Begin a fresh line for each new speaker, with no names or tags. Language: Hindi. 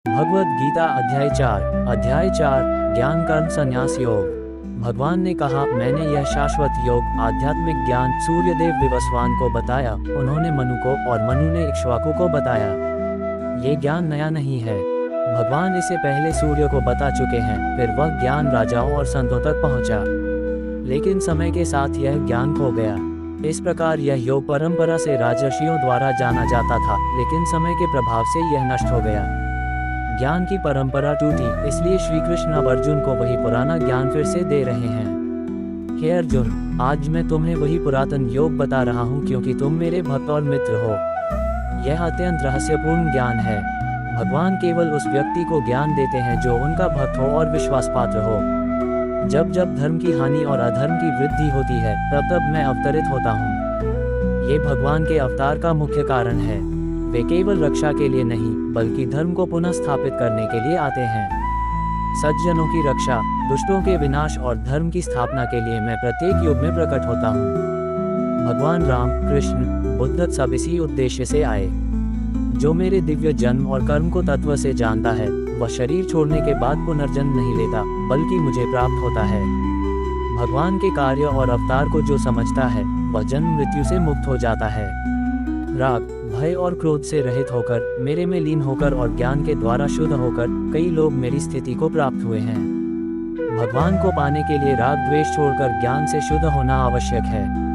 भगवद गीता अध्याय 4 ज्ञान कर्म संन्यास योग। भगवान ने कहा, मैंने यह शाश्वत योग आध्यात्मिक ज्ञान सूर्यदेव विवस्वान को बताया, उन्होंने मनु को और मनु ने इक्ष्वाकु को बताया। ये ज्ञान नया नहीं है, भगवान इसे पहले सूर्य को बता चुके हैं, फिर वह ज्ञान राजाओं और संतों तक पहुंचा। लेकिन समय के साथ यह ज्ञान खो गया। इस प्रकार यह योग परंपरा से राजर्षियों द्वारा जाना जाता था, लेकिन समय के प्रभाव से यह नष्ट हो गया। ज्ञान की परंपरा टूटी, इसलिए श्री कृष्ण अब अर्जुन को वही पुराना ज्ञान फिर से दे रहे हैं। हे अर्जुन, आज मैं तुम्हें वही पुरातन योग बता रहा हूँ, क्योंकि तुम मेरे भक्त और मित्र हो। यह अत्यंत रहस्यपूर्ण ज्ञान है। भगवान केवल उस व्यक्ति को ज्ञान देते हैं जो उनका भक्त हो और विश्वास पात्र हो। जब जब धर्म की हानि और अधर्म की वृद्धि होती है, तब तब मैं अवतरित होता हूँ। ये भगवान के अवतार का मुख्य कारण है। वे केवल रक्षा के लिए नहीं, बल्कि धर्म को पुनः स्थापित करने के लिए आते हैं। सज्जनों की रक्षा, दुष्टों के विनाश और धर्म की स्थापना के लिए मैं प्रत्येक युग में प्रकट होता हूँ। भगवान राम, कृष्ण, बुद्ध सब इसी उद्देश्य से आए। जो मेरे दिव्य जन्म और कर्म को तत्व से जानता है, वह शरीर छोड़ने के बाद पुनर्जन्म नहीं लेता, बल्कि मुझे प्राप्त होता है। भगवान के कार्य और अवतार को जो समझता है, वह जन्म मृत्यु से मुक्त हो जाता है। राग, भय और क्रोध से रहित होकर, मेरे में लीन होकर और ज्ञान के द्वारा शुद्ध होकर कई लोग मेरी स्थिति को प्राप्त हुए हैं। भगवान को पाने के लिए राग द्वेष छोड़कर ज्ञान से शुद्ध होना आवश्यक है।